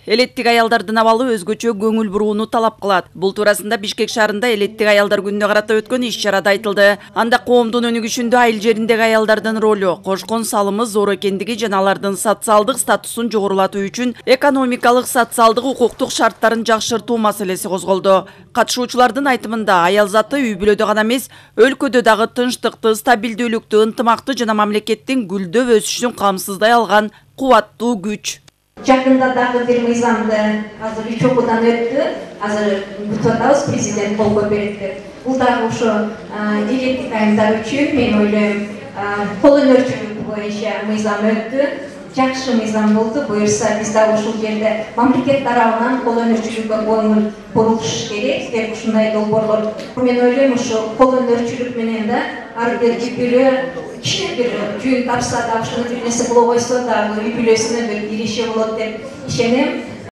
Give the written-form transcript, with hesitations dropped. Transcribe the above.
Элеттик аялдардын абалы өзгөчө көңүл бурууну талап кылат. Бул туурасында Бишкек шаарында элеттик аялдар күнүнө карата өткөн иш-чарада айтылды. Анда коомдун өнүгүшүндө айыл жериндеги аялдардын ролу, кошкон салымы зор экендиги жана алардын социалдык статусун жогорулатуу үчүн экономикалык, социалдык, укуктук шарттарын жакшыртуу маселеси козголду. Катышуучулардын айтымында аял заты үй бүлөдө гана эмес, өлкөдө дагы тынчтыкты, стабилдүүлүктү, ынтымакты жана мамлекеттин гүлдөп өсүшүн камсыздай алган кубаттуу күч. Жақында дағы бір мыйзамды азыр 3 окуудан өттү. Азыр күтүп атабыз, президент кол берди. Бул дагы ошо элеттик айымдар үчүн мен ойлойм кол өнөрчүлүк боюнча мыйзам өттү. Жакшы мыйзам болду. Буюрса биз дагы ушул жерде мамлекет тарабынан кол өнөрчүлүккө көңүл бурулуш керек деп ушундай долбоорлор. Мен ойлойм ошо кол өнөрчүлүк менен да ар бир үй бүлө кичине бир жүйүн тапса да ошону бир нерсе кыла койсо дагы үй бүлөсүнө бир иреше болот деп ишенем.